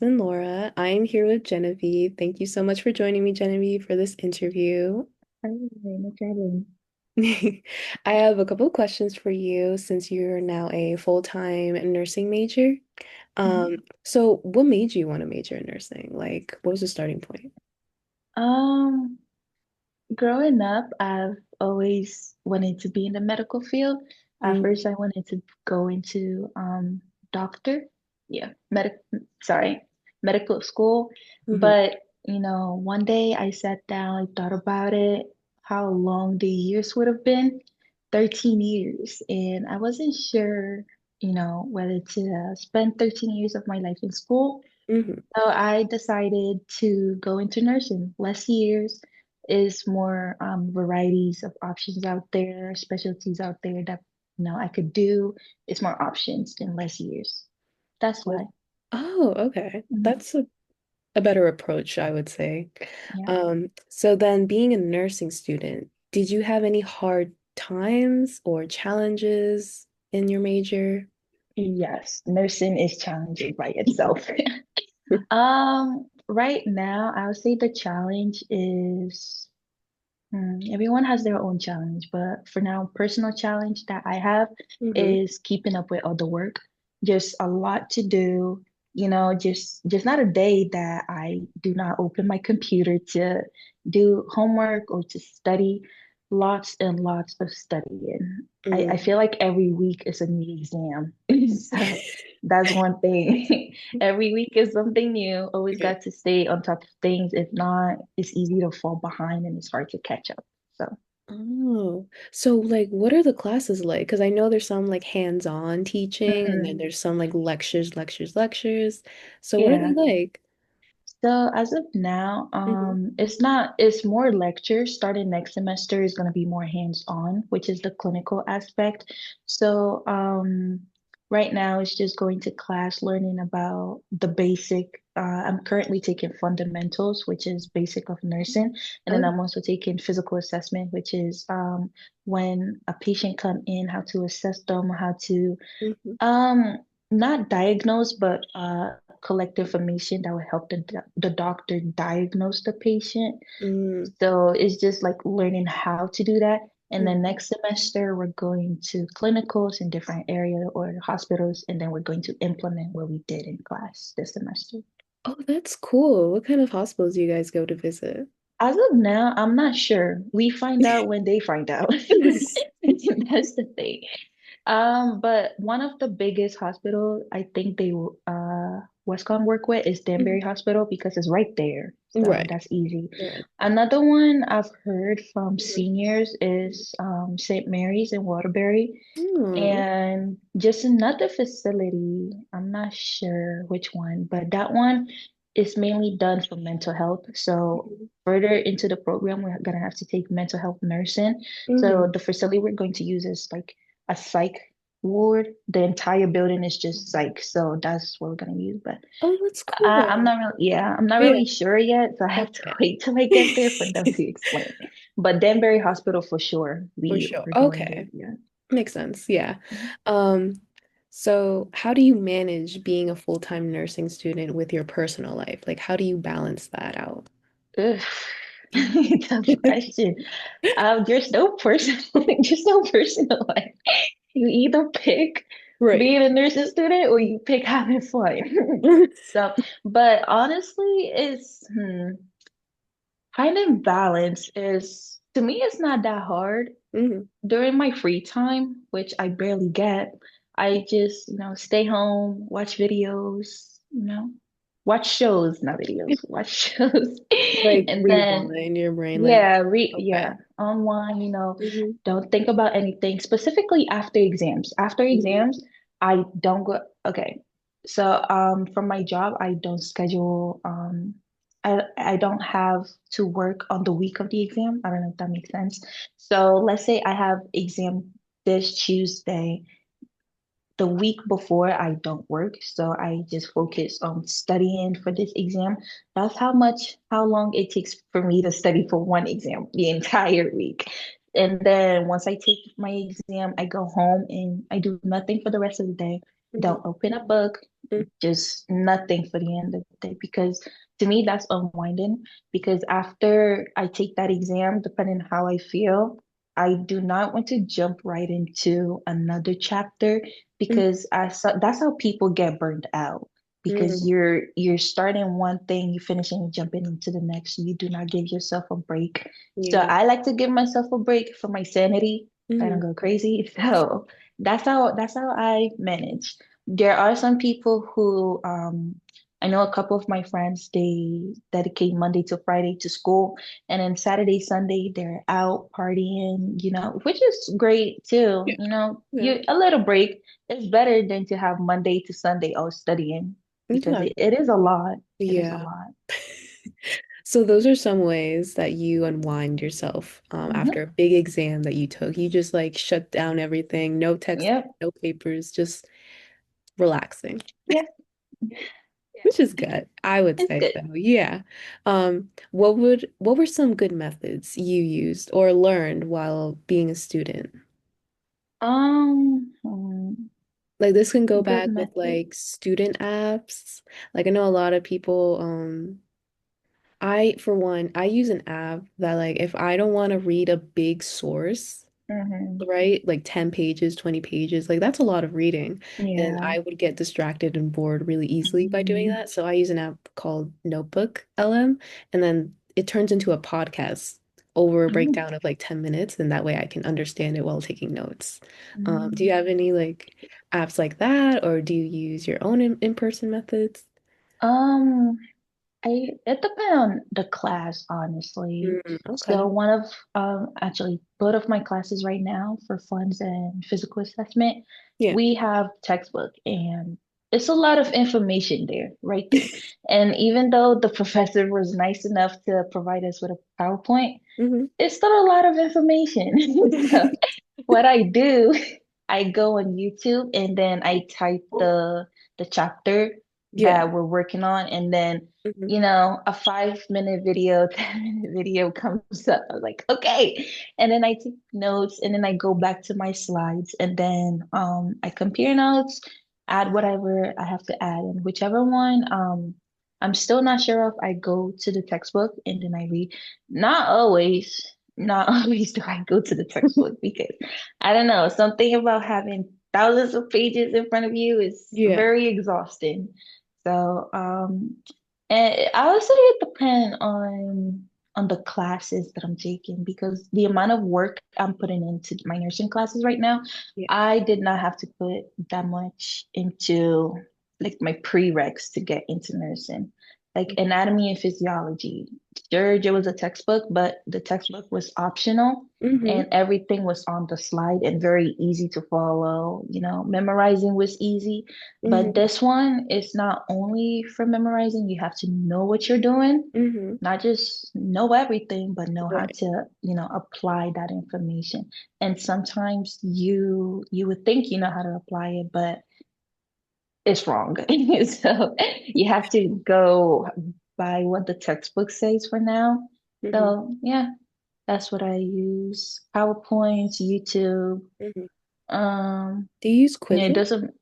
Jazmin Laura. I'm here with Genevieve. Thank you so much for joining me, Genevieve, for this interview. Hi, no problem. I have a couple of questions for you since you're now a full-time nursing major. Mhm. So what made you want to major in nursing? Like, what was the starting point? Um, Growing up, I've always wanted to be in the medical field. At Mm, first, I wanted to go into doctor, yeah, sorry, medical school. hmm But one day I sat down, I thought about it, how long the years would have been, 13 years, and I wasn't sure, whether to spend 13 years of my life in school. hmm So I decided to go into nursing. Less years is more varieties of options out there, specialties out there that I could do. It's more options in less years. That's why. Oh, okay. Mhm. That's a better approach, I would say. Yeah. So then being a nursing student, did you have any hard times or challenges in your major? Yes, nursing is challenging by itself. Right now, I would say the challenge is everyone has their own challenge, but for now, personal challenge that I have Mm-hmm. is keeping up with all the work. Just a lot to do, just not a day that I do not open my computer to do homework or to study. Lots and lots of studying. I Mm. feel like every week is a new exam. So that's one thing. Every week is something new. Always Okay. got to stay on top of things. If not, it's easy to fall behind and it's hard to catch up. So, Oh, so like what are the classes like? Because I know there's some like hands-on teaching and then mhm, there's some like lectures. So what are they yeah. like? So as of now, Hmm it's more lectures. Starting next semester is going to be more hands-on, which is the clinical aspect. So right now it's just going to class, learning about the basic. I'm currently taking fundamentals, which is basic of nursing, and then Oh. I'm also taking physical assessment, which is when a patient come in, how to assess them, how to hmm um, not diagnose, but collect information that will help the doctor diagnose the patient. mm So it's just like learning how to do that. And then mm. next semester, we're going to clinicals in different area or hospitals, and then we're going to implement what we did in class this semester. Oh, that's cool. What kind of hospitals do you guys go to visit? As of now, I'm not sure. We find out when they find out. That's the thing. But one of the biggest hospital I think they Westcon work with is Danbury Mhm. Hospital because it's right there. So Right. that's easy. Right. Another one I've heard from seniors is St. Mary's in Waterbury. Oh. And just another facility, I'm not sure which one, but that one is mainly done for mental health. So Mhm. further into the program, we're gonna have to take mental health nursing. Mhm. So the facility we're going to use is like a psych ward. The entire building is just psych. So that's what we're gonna use. But Oh, that's I'm cool. not really, yeah, I'm not Yeah. really sure yet. So I have to Okay. wait till I get there for them to explain. But Danbury Hospital for sure, For sure. we're going there. Okay. Yeah. Makes sense. Yeah. Um, so how do you manage being a full-time nursing student with your personal life? Like, how do you balance that out? Ugh, tough question. There's no personal, there's no personal life. You either pick Right. being a nursing student or you pick having fun. So, but honestly, it's finding balance is to me, it's not that hard. hmm During my free time, which I barely get, I just, stay home, watch videos, watch shows, not videos, watch shows. Like And then, rewind your brain, like, yeah, okay. online, hmm don't think about anything, specifically after exams. After hmm exams, I don't go, okay. So, from my job, I don't schedule, I don't have to work on the week of the exam. I don't know if that makes sense. So let's say I have exam this Tuesday. The week before, I don't work. So I just focus on studying for this exam. That's how long it takes for me to study for one exam the entire week. And then once I take my exam, I go home and I do nothing for the rest of the day. Mhm. Don't open a book, Mhm. just nothing for the end of the day. Because to me, that's unwinding. Because after I take that exam, depending on how I feel, I do not want to jump right into another chapter Mhm. because I saw that's how people get burned out. Because Mhm. you're starting one thing, you finishing and jumping into the next. You do not give yourself a break. So Yeah. I like to give myself a break for my sanity. I don't Mhm. go crazy. So that's how I manage. There are some people who I know a couple of my friends, they dedicate Monday to Friday to school, and then Saturday, Sunday, they're out partying, which is great too. Yeah. Yeah. You a little break is better than to have Monday to Sunday all studying because it Exactly. is a lot. It is a Yeah. lot. So those are some ways that you unwind yourself after Hmm. a big exam that you took. You just like shut down everything, no texting, Yep. no papers, just relaxing, Yeah. which is Yeah. good. I would It's say good. so. Yeah. What were some good methods you used or learned while being a student? Like this can go Good back with method. like student apps. Like I know a lot of people I for one, I use an app that like if I don't want to read a big source, Hmm. right? Like 10 pages, 20 pages, like that's a lot of reading. And Yeah. I would get distracted and bored really easily by doing Hmm. that. So I use an app called Notebook LM, and then it turns into a podcast over a Hmm. breakdown of like 10 minutes, and that way I can understand it while taking notes. Do you Hmm. have any like apps like that, or do you use your own in-person methods? Um, it depends on the class, honestly. Mm, okay. So one of actually both of my classes right now for funds and physical assessment, Yeah. we have textbook and it's a lot of information there, right there. And even though the professor was nice enough to provide us with a PowerPoint, Hmm. it's still a lot of information. So what I do, I go on YouTube and then I type the chapter Yeah. that we're working on, and then Hmm. a 5 minute video, 10 minute video comes up. I was like, okay. And then I take notes and then I go back to my slides and then I compare notes, add whatever I have to add, and whichever one I'm still not sure if I go to the textbook and then I read. Not always. Not always do I go to the textbook because I don't know, something about having thousands of pages in front of you is Yeah. very exhausting. So, and I would say it depends on the classes that I'm taking because the amount of work I'm putting into my nursing classes right now, Yeah. I did not have to put that much into like my prereqs to get into nursing, like anatomy and physiology. Sure, there was a textbook, but the textbook was optional Hmm. and everything was on the slide and very easy to follow. Memorizing was easy. But Hmm. this one is not only for memorizing, you have to know what you're doing, Hmm. not just know everything, but know how Right. to, apply that information. And sometimes you would think you know how to apply it, but it's wrong. So you have to go by what the textbook says for now. Hmm. So yeah, that's what I use. PowerPoints, YouTube. Hmm. Um, Do you use yeah, it Quizlet? doesn't.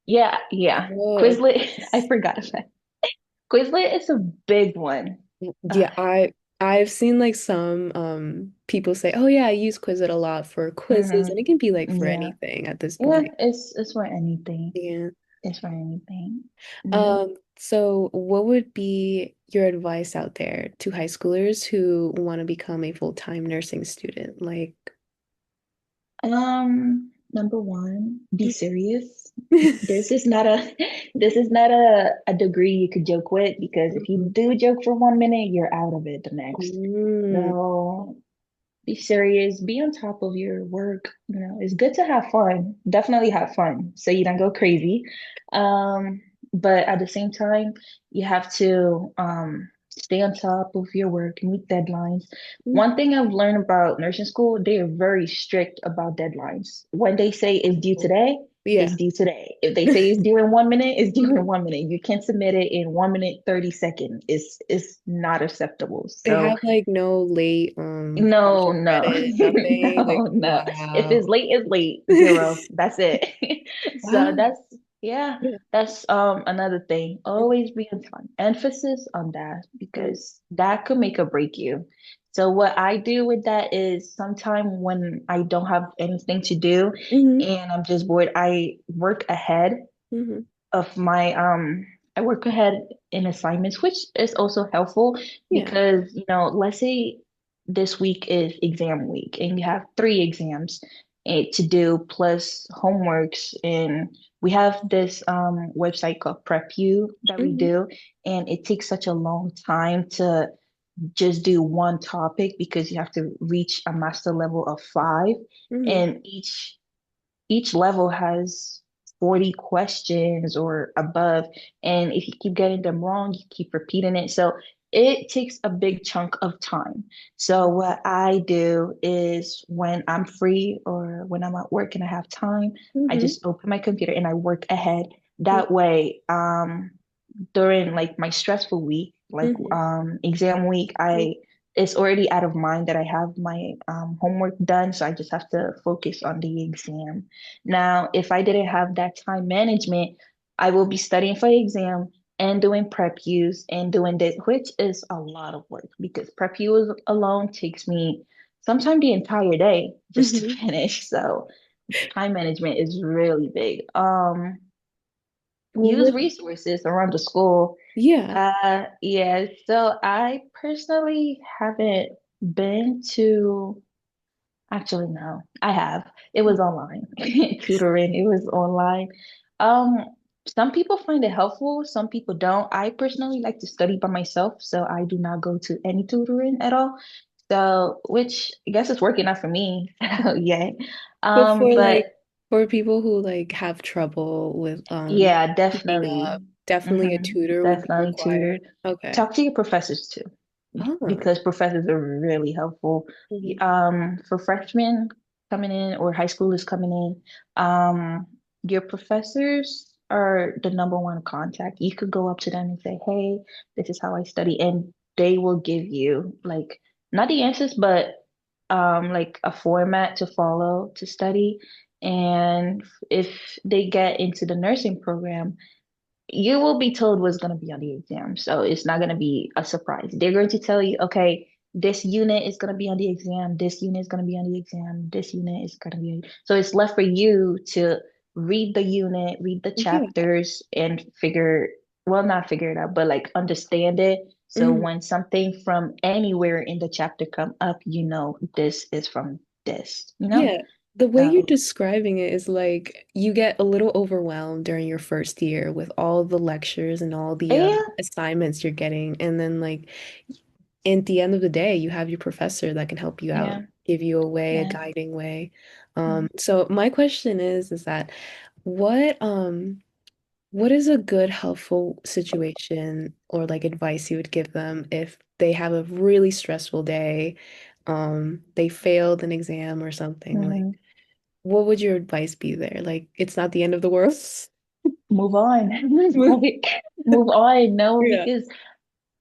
Yeah, yeah. Oh, okay. Quizlet. I forgot about it. Quizlet is a big one. Uh, Yeah, I've seen like some people say, "Oh yeah, I use Quizlet a lot for quizzes," and mhm. it can be like for Yeah, anything at this yeah. point. It's for anything. Yeah. It's for anything. Hmm. So what would be your advice out there to high schoolers who want to become a full-time nursing student? Like, Number one, be serious. This is not a this is not a degree you could joke with because if you do joke for 1 minute, you're out of it the next. Mm, So be serious, be on top of your work. It's good to have fun. Definitely have fun so you don't go crazy. Um, but at the same time, you have to stay on top of your work, meet deadlines. One thing I've learned about nursing school, they are very strict about deadlines. When they say it's due today, it's yeah. due today. If they say it's due in 1 minute, it's due in Mhm. 1 minute. You can't submit it in 1 minute, 30 seconds. It's not acceptable. They So have like no late no, partial no, credit, nothing. no, Like, no. If wow. it's late, it's late. Zero. That's it. So Wow. that's Yeah, Yeah. that's another thing. Always be on time. Emphasis on that Mm-hmm. because that could make or break you. So what I do with that is sometime when I don't have anything to do Mm-hmm. and I'm just bored, I work ahead Mm-hmm. of my I work ahead in assignments, which is also helpful Yeah. because, let's say this week is exam week and you have three exams to do plus homeworks, and we have this website called PrepU that we Mm-hmm. do, and it takes such a long time to just do one topic because you have to reach a master level of five, Mm-hmm. and each level has 40 questions or above. And if you keep getting them wrong, you keep repeating it. So it takes a big chunk of time. So what I do is when I'm free or when I'm at work and I have time, I Mm-hmm. just open my computer and I work ahead. That way, during like my stressful week, like Mm-hmm. exam week, I it's already out of mind that I have my homework done, so I just have to focus on the exam. Now, if I didn't have that time management, I will be studying for the exam and doing prep use and doing this, which is a lot of work because prep use alone takes me sometimes the entire day just to Mm-hmm. finish. So time management is really big. Well, Use with resources around the school. yeah. Yeah, so I personally haven't been to, actually, no, I have. It was online. Tutoring, it was online. Um, some people find it helpful, some people don't. I personally like to study by myself, so I do not go to any tutoring at all. So, which I guess is working out for me. So, yeah. But for But like for people who like have trouble with yeah, keeping definitely. up, definitely a tutor would be Definitely tutor. required. Okay. Talk to your professors too, Oh. because professors are really helpful. Mm-hmm. For freshmen coming in or high schoolers coming in, your professors are the number one contact. You could go up to them and say, "Hey, this is how I study," and they will give you like not the answers, but like a format to follow to study. And if they get into the nursing program, you will be told what's going to be on the exam. So it's not going to be a surprise. They're going to tell you, okay, this unit is going to be on the exam, this unit is going to be on the exam, this unit is going to be. So it's left for you to read the unit, read the Yeah. chapters, and well, not figure it out, but like understand it. So Mhm. when something from anywhere in the chapter come up, you know this is from this, you know? Yeah. The way you're So describing it is like you get a little overwhelmed during your first year with all the lectures and all the yeah, assignments you're getting. And then like at the end of the day, you have your professor that can help you out, yeah, give you a way, a yeah. guiding way. Mhm. So my question is that what what is a good helpful situation or like advice you would give them if they have a really stressful day, they failed an exam or something, like Mhm. what would your advice be there? Like it's not the end of the world. Move on. Like, move on. No, Yeah. because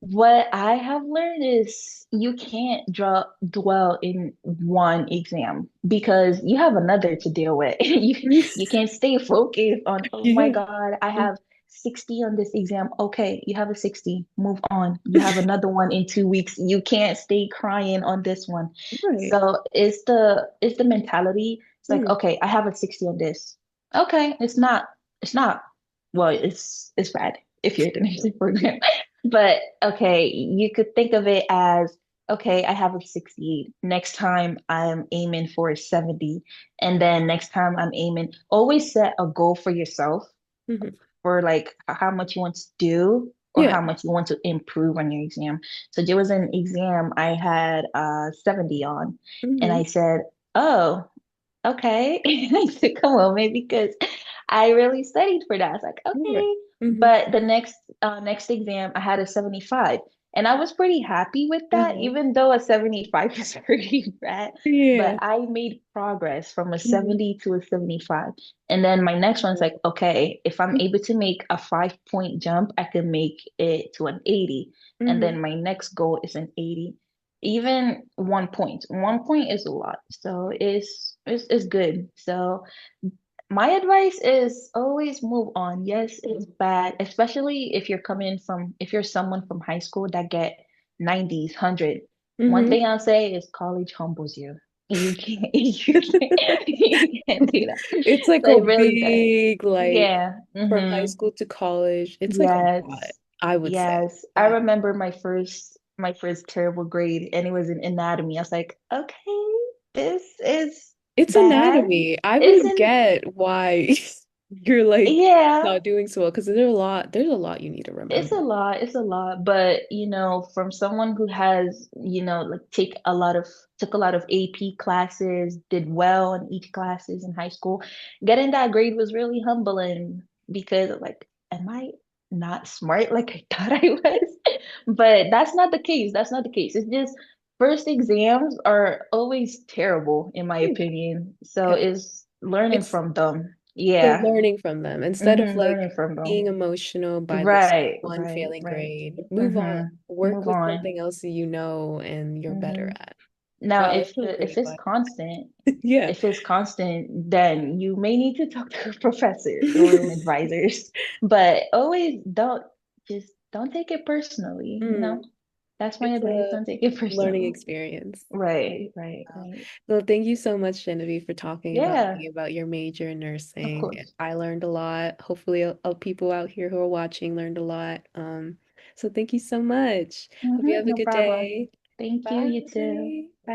what I have learned is you can't dwell in one exam because you have another to deal with. You can't stay focused on, oh my Yeah. God, I have 60 on this exam. Okay, you have a 60. Move on. You have another one in 2 weeks. You can't stay crying on this one. Right. So it's the mentality. It's like, Mm, okay, I have a 60 on this. Okay, it's not well, it's bad if you're in the nursing program. But okay, you could think of it as okay, I have a 60. Next time I'm aiming for a 70. And then next time I'm aiming, always set a goal for yourself mhm. for like how much you want to do or Yeah. how much you want to improve on your exam. So there was an exam I had 70 on, and Hmm. I said, "Oh, okay." I took a moment because I really studied for that. I was like, Right. okay. Hmm. But the next exam, I had a 75. And I was pretty happy with that, Uh-huh. even though a 75 is pretty bad. But Yeah. I made progress from a Hmm. 70 to a 75. And then my next one's like, okay, if I'm able to make a 5 point jump, I can make it to an 80. And Hmm. then my next goal is an 80. Even 1 point. 1 point is a lot. So it's good. So My advice is always move on. Yes, it's bad, especially if you're coming from, if you're someone from high school that get 90s, 100. One Hmm. thing I'll say is college humbles you. You can't, you can't do that. It's like So a it really does. big, like Yeah. from high school to college. It's like a lot, Yes. I would say. Yes. I Yeah. remember my first terrible grade and it was in anatomy. I was like, okay, this is It's bad. anatomy. I would Isn't get why you're like yeah. not doing so well because there's a lot you need to It's a remember. lot, it's a lot, but from someone who has, like took a lot of AP classes, did well in each classes in high school, getting that grade was really humbling because like, am I not smart like I thought I was? But that's not the case. That's not the case. It's just first exams are always terrible in my Yeah. opinion. So Yeah. it's learning It's from them. the Yeah. learning from them instead of Learning like from being them. emotional by this Right, one right, failing right. grade. Move on. Mm-hmm. Work Move with on. something else that you know and you're better Mm-hmm. at. Now, Wow, if that's a if great it's advice. constant, Yeah. if it's constant, then you may need to talk to professors or an advisors. But always don't take it personally. Mm, That's my it's advice. a Don't take it learning personally. experience. Right, right, Wow. right. Well, thank you so much, Genevieve, for talking about Yeah, me about your major in of nursing. course. I learned a lot. Hopefully, people out here who are watching learned a lot. So thank you so much. Hope you have a No good problem. day. Thank you. You too. Bye. Bye.